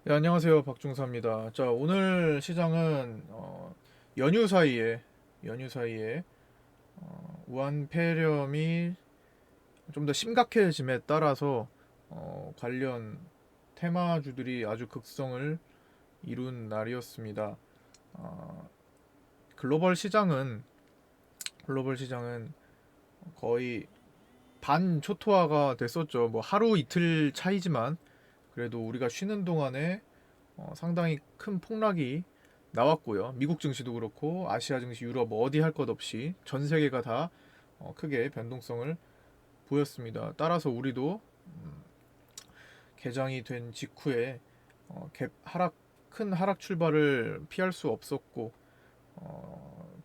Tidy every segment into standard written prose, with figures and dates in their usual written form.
네, 안녕하세요. 박중사입니다. 자, 오늘 시장은 연휴 사이에 우한 폐렴이 좀 더 심각해짐에 따라서 관련 테마주들이 아주 극성을 이룬 날이었습니다. 어, 글로벌 시장은 글로벌 시장은 거의 반초토화가 됐었죠. 뭐 하루 이틀 차이지만 그래도 우리가 쉬는 동안에 상당히 큰 폭락이 나왔고요. 미국 증시도 그렇고 아시아 증시, 유럽 어디 할 것 없이 전 세계가 다 크게 변동성을 보였습니다. 따라서 우리도 개장이 된 직후에 큰 하락 출발을 피할 수 없었고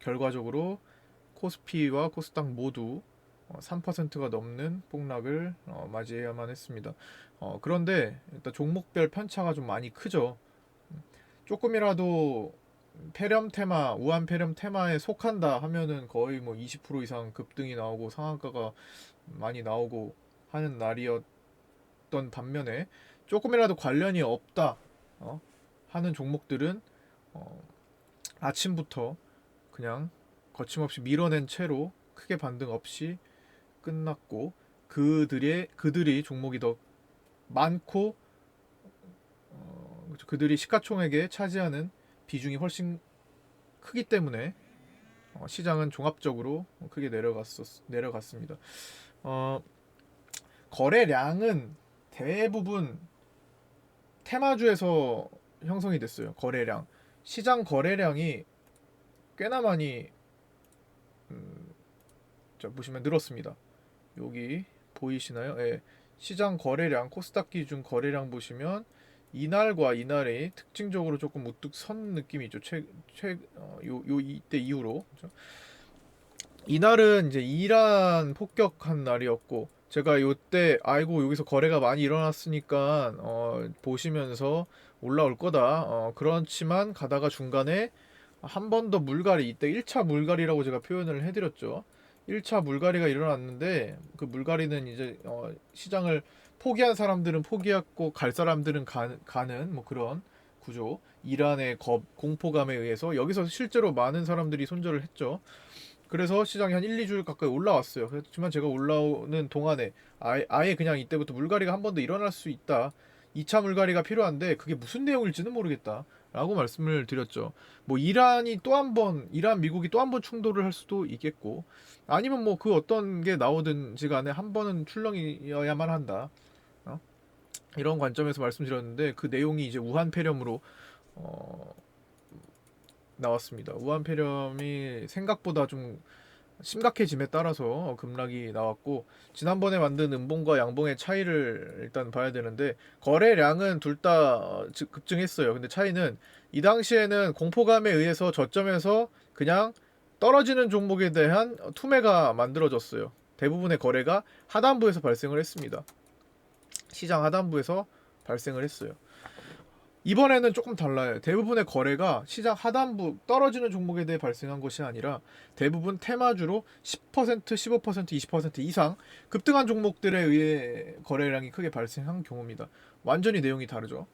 결과적으로 코스피와 코스닥 모두 3%가 넘는 폭락을 맞이해야만 했습니다. 그런데 일단 종목별 편차가 좀 많이 크죠. 조금이라도 폐렴 테마, 우한 폐렴 테마에 속한다 하면은 거의 뭐 20% 이상 급등이 나오고 상한가가 많이 나오고 하는 날이었던 반면에 조금이라도 관련이 없다 하는 종목들은 어, 아침부터 그냥 거침없이 밀어낸 채로 크게 반등 없이 끝났고 그들이 종목이 더 많고 그들이 시가총액에 차지하는 비중이 훨씬 크기 때문에 시장은 종합적으로 크게 내려갔습니다. 어, 거래량은 대부분 테마주에서 형성이 됐어요. 거래량 시장 거래량이 꽤나 많이 자, 보시면 늘었습니다. 여기 보이시나요? 예. 시장 거래량 코스닥 기준 거래량 보시면 이날과 이날이 특징적으로 조금 우뚝 선 느낌이 있죠. 요 이때 이후로 그렇죠? 이날은 이제 이란 폭격한 날이었고 제가 요때 아이고 여기서 거래가 많이 일어났으니까 보시면서 올라올 거다. 그렇지만 가다가 중간에 한 번 더 물갈이 이때 1차 물갈이라고 제가 표현을 해드렸죠. 1차 물갈이가 일어났는데 그 물갈이는 이제 시장을 포기한 사람들은 포기했고 갈 사람들은 가는 뭐 그런 구조. 이란의 공포감에 의해서 여기서 실제로 많은 사람들이 손절을 했죠. 그래서 시장이 한 1, 2주 가까이 올라왔어요. 그렇지만 제가 올라오는 동안에 아예 그냥 이때부터 물갈이가 한 번 더 일어날 수 있다. 2차 물갈이가 필요한데 그게 무슨 내용일지는 모르겠다. 라고 말씀을 드렸죠. 뭐 이란 미국이 또 한 번 충돌을 할 수도 있겠고 아니면 뭐 그 어떤 게 나오든지 간에 한 번은 출렁이어야만 한다. 어? 이런 관점에서 말씀드렸는데 그 내용이 이제 우한 폐렴으로 어, 나왔습니다. 우한 폐렴이 생각보다 좀 심각해짐에 따라서 급락이 나왔고 지난번에 만든 음봉과 양봉의 차이를 일단 봐야 되는데 거래량은 둘 다 급증했어요. 근데 차이는 이 당시에는 공포감에 의해서 저점에서 그냥 떨어지는 종목에 대한 투매가 만들어졌어요. 대부분의 거래가 하단부에서 발생을 했습니다. 시장 하단부에서 발생을 했어요. 이번에는 조금 달라요. 대부분의 거래가 시장 하단부 떨어지는 종목에 대해 발생한 것이 아니라 대부분 테마주로 10%, 15%, 20% 이상 급등한 종목들에 의해 거래량이 크게 발생한 경우입니다. 완전히 내용이 다르죠.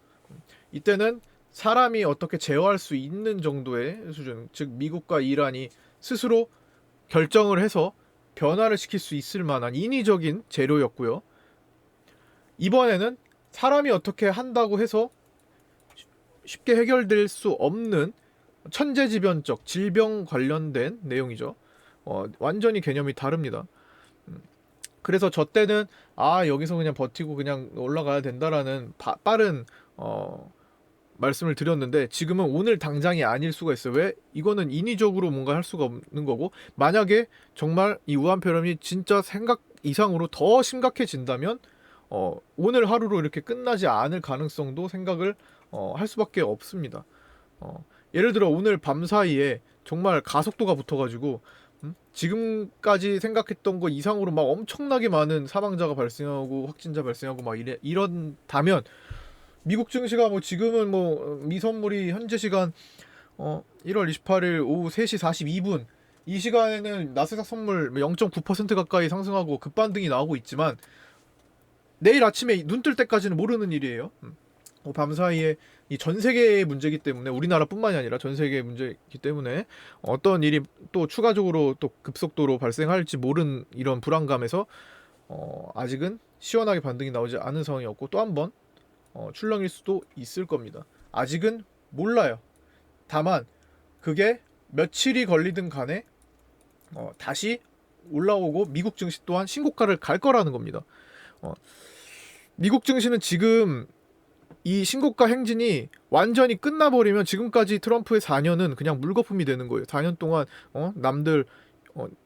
이때는 사람이 어떻게 제어할 수 있는 정도의 수준, 즉 미국과 이란이 스스로 결정을 해서 변화를 시킬 수 있을 만한 인위적인 재료였고요. 이번에는 사람이 어떻게 한다고 해서 쉽게 해결될 수 없는 천재지변적 질병 관련된 내용이죠. 완전히 개념이 다릅니다. 그래서 저 때는 여기서 그냥 버티고 그냥 올라가야 된다라는 빠른 말씀을 드렸는데 지금은 오늘 당장이 아닐 수가 있어요. 왜? 이거는 인위적으로 뭔가 할 수가 없는 거고 만약에 정말 이 우한폐렴이 진짜 생각 이상으로 더 심각해진다면 오늘 하루로 이렇게 끝나지 않을 가능성도 생각을 할 수밖에 없습니다. 예를 들어 오늘 밤 사이에 정말 가속도가 붙어가지고 지금까지 생각했던 거 이상으로 막 엄청나게 많은 사망자가 발생하고 확진자 발생하고 막 이런다면 미국 증시가 뭐 지금은 뭐 미선물이 현재 시간 1월 28일 오후 3시 42분 이 시간에는 나스닥 선물 0.9% 가까이 상승하고 급반등이 나오고 있지만 내일 아침에 눈 뜰 때까지는 모르는 일이에요. 밤사이에 이 전 세계의 문제이기 때문에 우리나라뿐만이 아니라 전 세계의 문제이기 때문에 어떤 일이 또 추가적으로 또 급속도로 발생할지 모른 이런 불안감에서 아직은 시원하게 반등이 나오지 않은 상황이었고 또 한 번 출렁일 수도 있을 겁니다. 아직은 몰라요. 다만 그게 며칠이 걸리든 간에 다시 올라오고 미국 증시 또한 신고가를 갈 거라는 겁니다. 미국 증시는 지금 이 신고가 행진이 완전히 끝나버리면 지금까지 트럼프의 4년은 그냥 물거품이 되는 거예요. 4년 동안 남들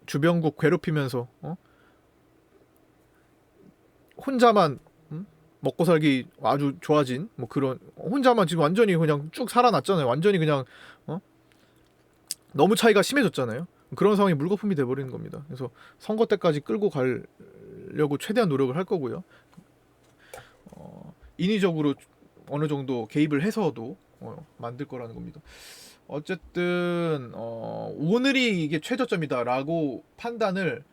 주변국 괴롭히면서 혼자만 먹고 살기 아주 좋아진 뭐 그런 혼자만 지금 완전히 그냥 쭉 살아났잖아요. 완전히 그냥 너무 차이가 심해졌잖아요. 그런 상황이 물거품이 돼버리는 겁니다. 그래서 선거 때까지 끌고 가려고 최대한 노력을 할 거고요. 인위적으로 어느 정도 개입을 해서도 만들 거라는 겁니다. 어쨌든 오늘이 이게 최저점이다라고 판단을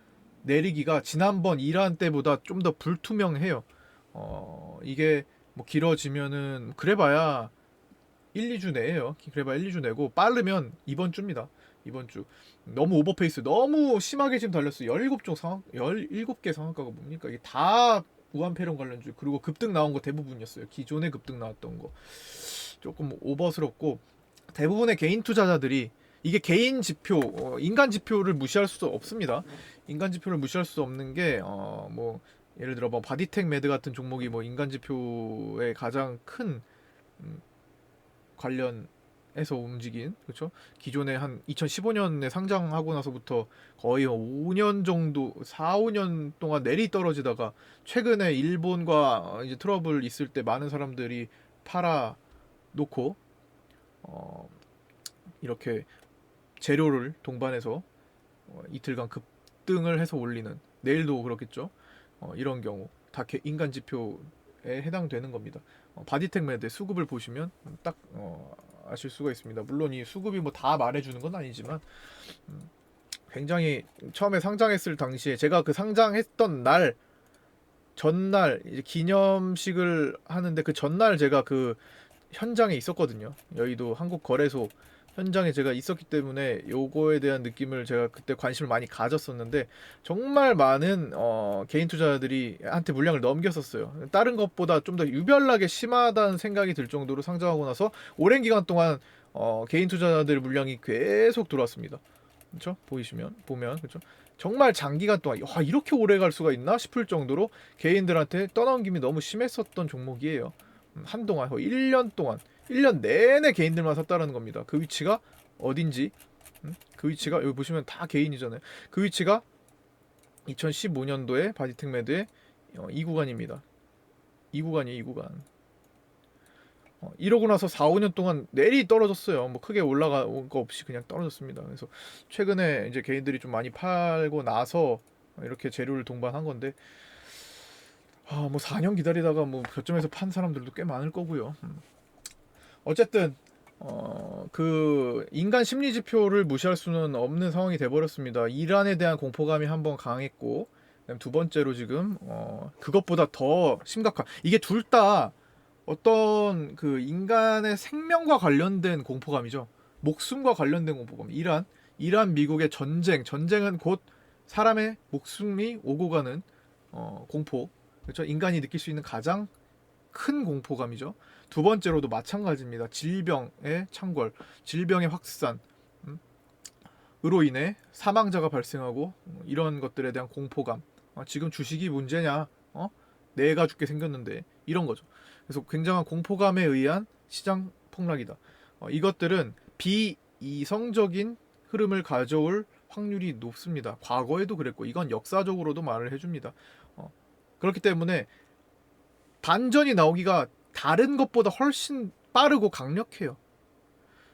내리기가 지난번 이란 때보다 좀 더 불투명해요. 이게 뭐 길어지면은 그래봐야 1, 2주 내에요. 그래봐야 1, 2주 내고 빠르면 이번 주입니다. 이번 주 너무 오버페이스 너무 심하게 지금 달렸어요. 17개 상한가가 뭡니까? 이게 다 우한폐렴 관련주 그리고 급등 나온 거 대부분이었어요. 기존에 급등 나왔던 거 조금 오버스럽고 대부분의 개인 투자자들이 이게 개인 지표 인간 지표를 무시할 수 없습니다. 인간 지표를 무시할 수 없는 게 뭐 예를 들어 뭐 바디텍 매드 같은 종목이 뭐 인간 지표의 가장 큰 관련해서 움직인 그렇죠? 기존에 한 2015년에 상장하고 나서부터 거의 5년 정도 4, 5년 동안 내리 떨어지다가 최근에 일본과 이제 트러블 있을 때 많은 사람들이 팔아 놓고 이렇게 재료를 동반해서 이틀간 급등을 해서 올리는 내일도 그렇겠죠. 이런 경우 다 인간 지표에 해당되는 겁니다. 바디텍 매드 수급을 보시면 딱 아실 수가 있습니다. 물론 이 수급이 뭐 다 말해주는 건 아니지만 굉장히 처음에 상장했을 당시에 제가 그 상장했던 날 전날 이제 기념식을 하는데 그 전날 제가 그 현장에 있었거든요. 여의도 한국거래소 현장에 제가 있었기 때문에 요거에 대한 느낌을 제가 그때 관심을 많이 가졌었는데 정말 많은 개인 투자자들이 한테 물량을 넘겼었어요. 다른 것보다 좀 더 유별나게 심하다는 생각이 들 정도로 상장하고 나서 오랜 기간 동안 개인 투자자들 물량이 계속 들어왔습니다. 그렇죠? 보면 그렇죠? 정말 장기간 동안 이렇게 오래 갈 수가 있나 싶을 정도로 개인들한테 떠넘김이 너무 심했었던 종목이에요. 한동안 1년 동안 1년 내내 개인들만 샀다라는 겁니다. 그 위치가 어딘지 그 위치가 여기 보시면 다 개인이잖아요. 그 위치가 2015년도에 바디텍 매드의 이 구간입니다. 이 구간이에요. 이 구간. 이러고 나서 4, 5년 동안 내리 떨어졌어요. 뭐 크게 올라간 거 없이 그냥 떨어졌습니다. 그래서 최근에 이제 개인들이 좀 많이 팔고 나서 이렇게 재료를 동반한 건데 뭐 4년 기다리다가 뭐 저점에서 판 사람들도 꽤 많을 거고요. 어쨌든 그 인간 심리 지표를 무시할 수는 없는 상황이 돼버렸습니다. 이란에 대한 공포감이 한번 강했고 두 번째로 지금 그것보다 더 심각한 이게 둘 다 어떤 그 인간의 생명과 관련된 공포감이죠. 목숨과 관련된 공포감. 이란 미국의 전쟁은 곧 사람의 목숨이 오고 가는 공포. 그렇죠? 인간이 느낄 수 있는 가장 큰 공포감이죠. 두 번째로도 마찬가지입니다. 질병의 창궐, 질병의 확산, 으로 인해 사망자가 발생하고 이런 것들에 대한 공포감. 지금 주식이 문제냐? 내가 죽게 생겼는데 이런 거죠. 그래서 굉장한 공포감에 의한 시장 폭락이다. 이것들은 비이성적인 흐름을 가져올 확률이 높습니다. 과거에도 그랬고 이건 역사적으로도 말을 해줍니다. 그렇기 때문에 반전이 나오기가 다른 것보다 훨씬 빠르고 강력해요.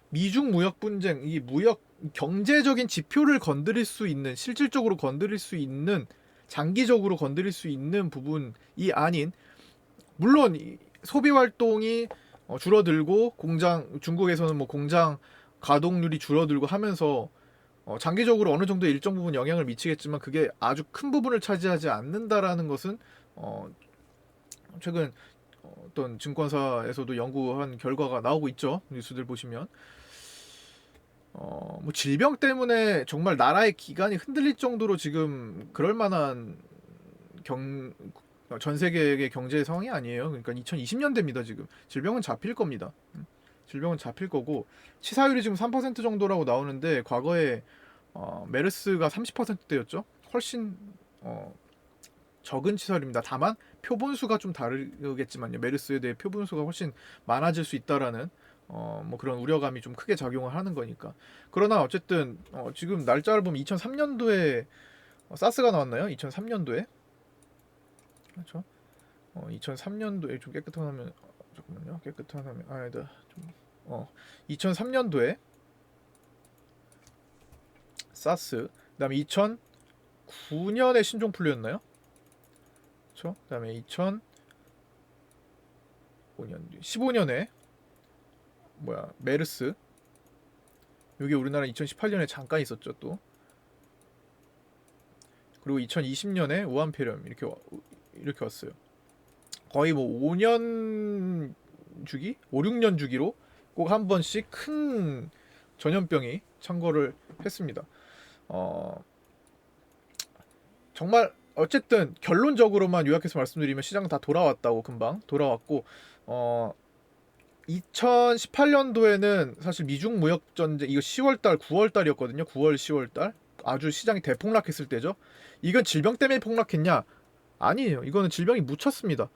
미중 무역 분쟁, 이 무역 경제적인 지표를 건드릴 수 있는 실질적으로 건드릴 수 있는 장기적으로 건드릴 수 있는 부분이 아닌 물론 소비 활동이 줄어들고 중국에서는 뭐 공장 가동률이 줄어들고 하면서 장기적으로 어느 정도 일정 부분 영향을 미치겠지만 그게 아주 큰 부분을 차지하지 않는다라는 것은 최근 어떤 증권사에서도 연구한 결과가 나오고 있죠. 뉴스들 보시면 뭐 질병 때문에 정말 나라의 기관이 흔들릴 정도로 지금 그럴 만한 전 세계의 경제 상황이 아니에요. 그러니까 2020년대입니다. 지금 질병은 잡힐 겁니다. 질병은 잡힐 거고 치사율이 지금 3% 정도라고 나오는데 과거에 메르스가 30%대였죠. 훨씬 적은 치사율입니다. 다만 표본수가 좀 다르겠지만요. 메르스에 대해 표본수가 훨씬 많아질 수 있다라는 뭐 그런 우려감이 좀 크게 작용을 하는 거니까. 그러나 어쨌든 지금 날짜를 보면 2003년도에 사스가 나왔나요? 2003년도에 그렇죠? 2003년도에 좀 깨끗한 화면 잠깐만요. 깨끗한 화면 아니다. 좀 2003년도에 사스 그다음에 2009년에 신종플루였나요? 그렇죠? 그다음에 2005년 15년에 메르스 여기 우리나라 2018년에 잠깐 있었죠 또. 그리고 2020년에 우한폐렴 이렇게 왔어요. 거의 뭐 5년 주기, 5, 6년 주기로 꼭 한 번씩 큰 전염병이 창궐을 했습니다. 정말 어쨌든 결론적으로만 요약해서 말씀드리면 시장은 다 돌아왔다고 금방 돌아왔고 2018년도에는 사실 미중 무역 전쟁 이거 10월달, 9월달이었거든요. 9월, 10월달 아주 시장이 대폭락했을 때죠. 이건 질병 때문에 폭락했냐? 아니에요. 이거는 질병이 묻혔습니다.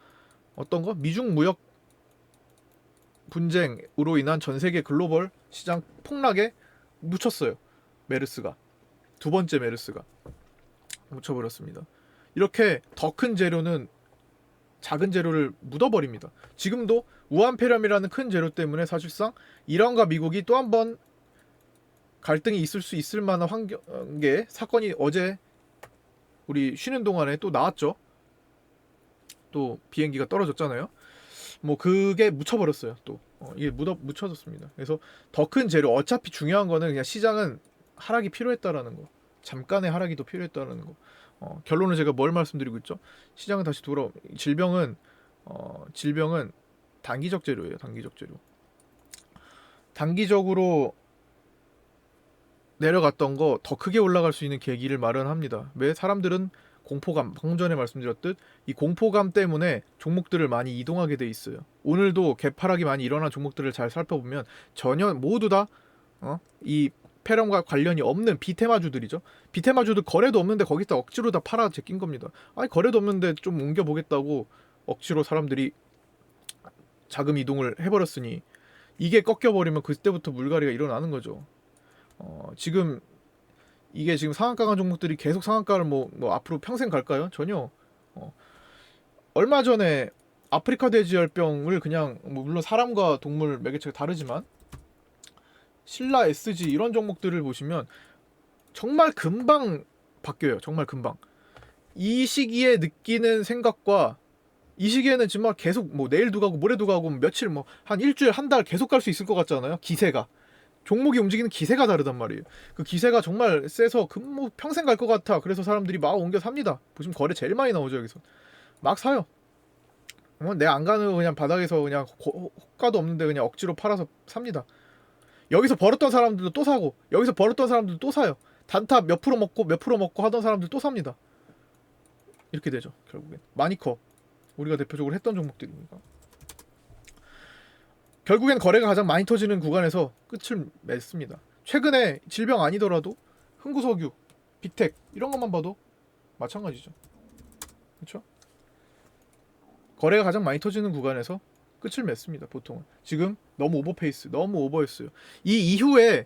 어떤 거? 미중 무역 분쟁으로 인한 전 세계 글로벌 시장 폭락에 묻혔어요. 메르스가 두 번째 메르스가 묻혀버렸습니다. 이렇게 더 큰 재료는 작은 재료를 묻어버립니다. 지금도 우한폐렴이라는 큰 재료 때문에 사실상 이란과 미국이 또 한 번 갈등이 있을 수 있을 만한 환경에 사건이 어제 우리 쉬는 동안에 또 나왔죠. 또 비행기가 떨어졌잖아요. 뭐 그게 묻혀버렸어요. 또 이게 묻혀졌습니다. 그래서 더 큰 재료 어차피 중요한 거는 그냥 시장은 하락이 필요했다라는 거. 잠깐의 하락이 더 필요했다라는 거. 결론은 제가 뭘 말씀드리고 있죠? 시장은 다시 질병은 단기적 재료예요. 단기적 재료. 단기적으로 내려갔던 거 더 크게 올라갈 수 있는 계기를 마련합니다. 왜 사람들은 공포감, 방금 전에 말씀드렸듯 이 공포감 때문에 종목들을 많이 이동하게 돼 있어요. 오늘도 개파락이 많이 일어난 종목들을 잘 살펴보면 전혀 모두 다 이 폐렴과 관련이 없는 비테마주들이죠. 비테마주들 거래도 없는데 거기다 억지로 다 팔아 제낀 겁니다. 아니 거래도 없는데 좀 옮겨보겠다고 억지로 사람들이 자금 이동을 해버렸으니 이게 꺾여버리면 그때부터 물갈이가 일어나는 거죠. 지금 이게 지금 상한가 간 종목들이 계속 상한가를 뭐 앞으로 평생 갈까요? 전혀. 얼마 전에 아프리카 돼지열병을 그냥 뭐 물론 사람과 동물 매개체가 다르지만 신라 SG 이런 종목들을 보시면 정말 금방 바뀌어요. 정말 금방. 이 시기에 느끼는 생각과 이 시기에는 정말 계속 뭐 내일도 가고 모레도 가고 며칠 뭐 한 일주일 한 달 계속 갈 수 있을 것 같잖아요. 기세가. 종목이 움직이는 기세가 다르단 말이에요. 그 기세가 정말 세서 뭐 평생 갈 것 같아. 그래서 사람들이 막 옮겨 삽니다. 보시면 거래 제일 많이 나오죠 여기서. 막 사요. 내 안 가는 거 그냥 바닥에서 그냥 호가도 없는데 그냥 억지로 팔아서 삽니다. 여기서 벌었던 사람들도 또 사고 여기서 벌었던 사람들도 또 사요. 단타 몇 프로 먹고 하던 사람들 또 삽니다. 이렇게 되죠 결국엔. 마니커 우리가 대표적으로 했던 종목들입니다. 결국엔 거래가 가장 많이 터지는 구간에서 끝을 맺습니다. 최근에 질병 아니더라도 흥구석유, 빅텍 이런 것만 봐도 마찬가지죠. 그렇죠? 거래가 가장 많이 터지는 구간에서 끝을 맺습니다. 보통은. 지금 너무 오버페이스, 너무 오버했어요. 이 이후에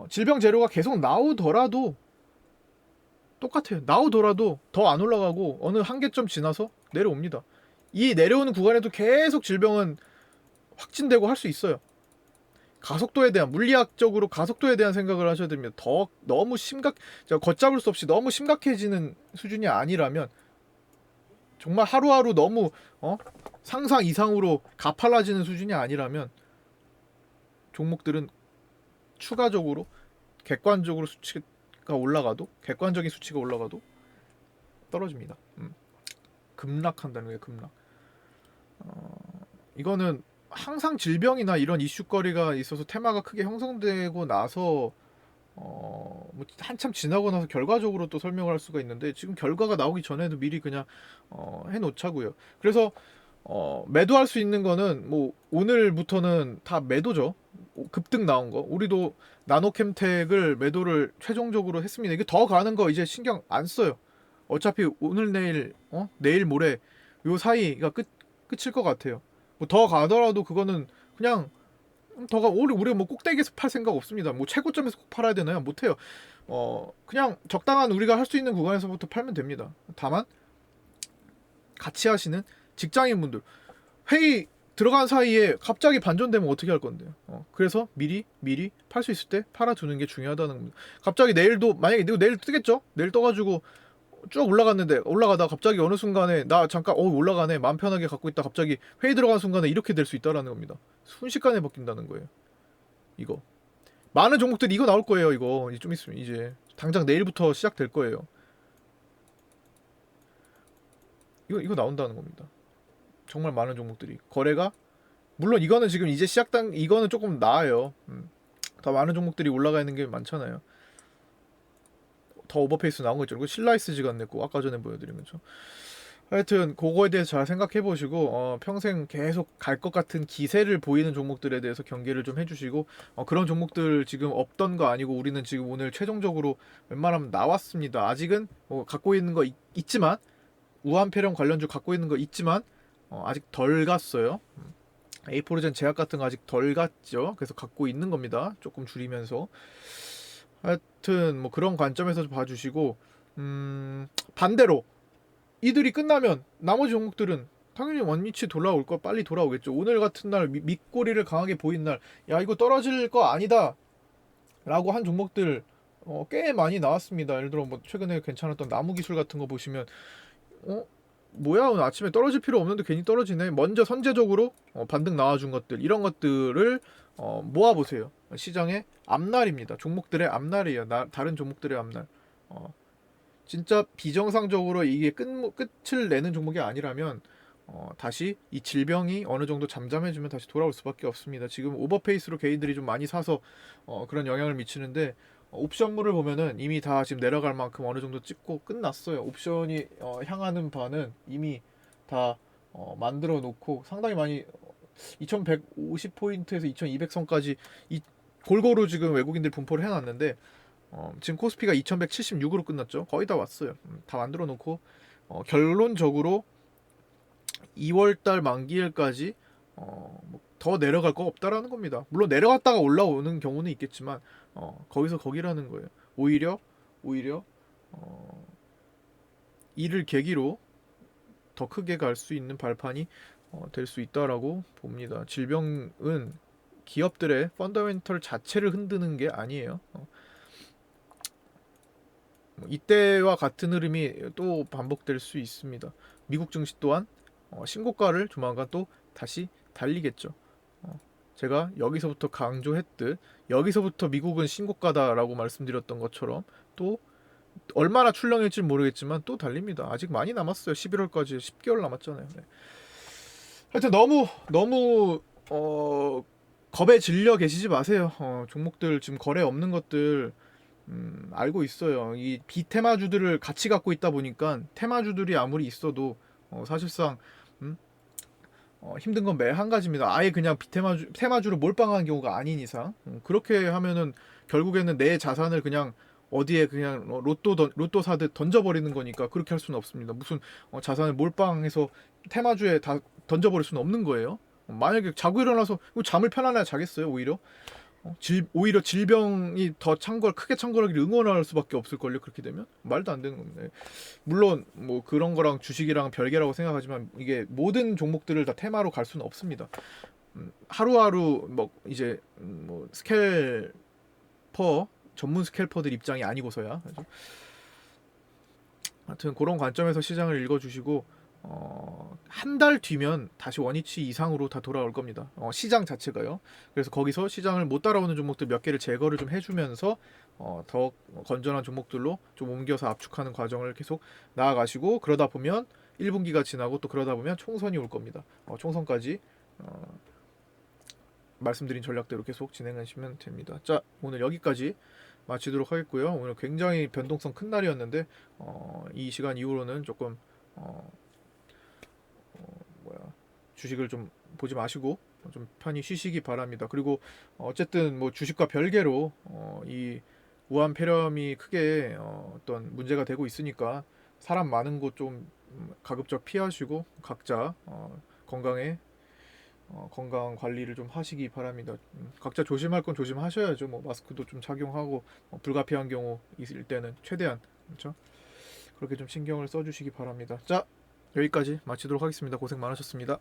질병 재료가 계속 나오더라도 똑같아요. 나오더라도 더 안 올라가고 어느 한계점 지나서 내려옵니다. 이 내려오는 구간에도 계속 질병은 확진되고 할 수 있어요. 가속도에 대한 물리학적으로 가속도에 대한 생각을 하셔야 됩니다. 너무 걷잡을 수 없이 너무 심각해지는 수준이 아니라면 정말 하루하루 너무 상상 이상으로 가팔라지는 수준이 아니라면 종목들은 추가적으로 객관적인 수치가 올라가도 떨어집니다. 급락한다는 거예요. 급락. 이거는 항상 질병이나 이런 이슈거리가 있어서 테마가 크게 형성되고 나서 뭐 한참 지나고 나서 결과적으로 또 설명을 할 수가 있는데 지금 결과가 나오기 전에도 미리 그냥 해놓자고요. 그래서 매도할 수 있는 거는 뭐 오늘부터는 다 매도죠. 급등 나온 거. 우리도 나노캠텍을 매도를 최종적으로 했습니다. 이게 더 가는 거 이제 신경 안 써요. 어차피 오늘 내일 내일 모레 요 사이가 끝일 것 같아요. 뭐 더 가더라도 그거는 그냥 우리가 뭐 꼭대기에서 팔 생각 없습니다. 뭐 최고점에서 꼭 팔아야 되나요? 못해요. 그냥 적당한 우리가 할 수 있는 구간에서부터 팔면 됩니다. 다만 같이 하시는 직장인분들 회의 들어간 사이에 갑자기 반전되면 어떻게 할 건데요? 그래서 미리 팔 수 있을 때 팔아두는 게 중요하다는 겁니다. 갑자기 내일도 만약에 내일 뜨겠죠? 내일 떠가지고 쭉 올라가다 갑자기 어느 순간에 나 잠깐 올라가네 마음 편하게 갖고 있다 갑자기 회의 들어간 순간에 이렇게 될 수 있다라는 겁니다. 순식간에 바뀐다는 거예요. 이거 많은 종목들이 이거 나올 거예요. 이거 좀 있으면 이제 당장 내일부터 시작될 거예요. 이거 나온다는 겁니다. 정말 많은 종목들이 거래가 물론 이거는 지금 이제 이거는 조금 나아요. 더 많은 종목들이 올라가 있는 게 많잖아요. 더 오버페이스 나온 거 있죠. 그리고 신라이스지가 냈고 아까 전에 보여드린 거죠. 하여튼 그거에 대해서 잘 생각해 보시고 평생 계속 갈 것 같은 기세를 보이는 종목들에 대해서 경계를 좀 해주시고 그런 종목들 지금 없던 거 아니고 우리는 지금 오늘 최종적으로 웬만하면 나왔습니다. 아직은 갖고 있는 거 있지만 우한폐렴 관련주 갖고 있는 거 있지만 아직 덜 갔어요. 에이포르젠 제약 같은 거 아직 덜 갔죠. 그래서 갖고 있는 겁니다. 조금 줄이면서. 하여튼 뭐 그런 관점에서 봐주시고 반대로 이들이 끝나면 나머지 종목들은 당연히 원위치 돌아올 거 빨리 돌아오겠죠. 오늘 같은 날 밑꼬리를 강하게 보인 날, 야 이거 떨어질 거 아니다 라고 한 종목들 꽤 많이 나왔습니다. 예를 들어 뭐 최근에 괜찮았던 나무기술 같은 거 보시면 뭐야 오늘 아침에 떨어질 필요 없는데 괜히 떨어지네. 먼저 선제적으로 반등 나와준 것들 이런 것들을 모아보세요. 시장의 앞날입니다. 종목들의 앞날이에요. 다른 종목들의 앞날. 진짜 비정상적으로 이게 끝을 내는 종목이 아니라면 다시 이 질병이 어느 정도 잠잠해지면 다시 돌아올 수밖에 없습니다. 지금 오버페이스로 개인들이 좀 많이 사서 그런 영향을 미치는데 옵션물을 보면은 이미 다 지금 내려갈 만큼 어느 정도 찍고 끝났어요. 옵션이 향하는 바는 이미 다 만들어 놓고 상당히 많이 2150포인트에서 2200선까지 골고루 지금 외국인들 분포를 해놨는데 지금 코스피가 2176으로 끝났죠. 거의 다 왔어요. 다 만들어 놓고 결론적으로 2월달 만기일까지 뭐더 내려갈 거 없다라는 겁니다. 물론 내려갔다가 올라오는 경우는 있겠지만 거기서 거기라는 거예요. 오히려 이를 계기로 더 크게 갈 수 있는 발판이 될 수 있다라고 봅니다. 질병은 기업들의 펀더멘털 자체를 흔드는 게 아니에요. 이때와 같은 흐름이 또 반복될 수 있습니다. 미국 증시 또한 신고가를 조만간 또 다시 달리겠죠. 제가 여기서부터 강조했듯 여기서부터 미국은 신고가다라고 말씀드렸던 것처럼 또 얼마나 출렁일지 모르겠지만 또 달립니다. 아직 많이 남았어요. 11월까지 10개월 남았잖아요. 네. 하여튼 너무 겁에 질려 계시지 마세요. 종목들 지금 거래 없는 것들 알고 있어요. 이 비테마주들을 같이 갖고 있다 보니까 테마주들이 아무리 있어도 사실상 힘든 건 매 한 가지입니다. 아예 그냥 테마주로 몰빵하는 경우가 아닌 이상 그렇게 하면은 결국에는 내 자산을 그냥 어디에 그냥 로또 사듯 던져버리는 거니까 그렇게 할 수는 없습니다. 무슨 자산을 몰빵해서 테마주에 다 던져버릴 수는 없는 거예요. 만약에 자고 일어나서 잠을 편안하게 자겠어요. 오히려 질병이 더 크게 창궐하기를 응원할 수밖에 없을걸요. 그렇게 되면 말도 안 되는 겁니다. 물론 뭐 그런 거랑 주식이랑 별개라고 생각하지만 이게 모든 종목들을 다 테마로 갈 수는 없습니다. 하루하루 뭐 이제 뭐 전문 스캘퍼들 입장이 아니고서야. 하여튼 그런 관점에서 시장을 읽어주시고 한 달 뒤면 다시 원위치 이상으로 다 돌아올 겁니다. 시장 자체가요. 그래서 거기서 시장을 못 따라오는 종목들 몇 개를 제거를 좀 해주면서 더 건전한 종목들로 좀 옮겨서 압축하는 과정을 계속 나아가시고 그러다 보면 1분기가 지나고 또 그러다 보면 총선이 올 겁니다. 총선까지 말씀드린 전략대로 계속 진행하시면 됩니다. 자, 오늘 여기까지 마치도록 하겠고요. 오늘 굉장히 변동성 큰 날이었는데 이 시간 이후로는 조금 주식을 좀 보지 마시고 좀 편히 쉬시기 바랍니다. 그리고 어쨌든 뭐 주식과 별개로 이 우한 폐렴이 크게 어떤 문제가 되고 있으니까 사람 많은 곳 좀 가급적 피하시고 각자 건강에 건강 관리를 좀 하시기 바랍니다. 각자 조심할 건 조심하셔야죠. 뭐 마스크도 좀 착용하고 불가피한 경우 있을 때는 최대한 그렇죠. 그렇게 좀 신경을 써주시기 바랍니다. 자, 여기까지 마치도록 하겠습니다. 고생 많으셨습니다.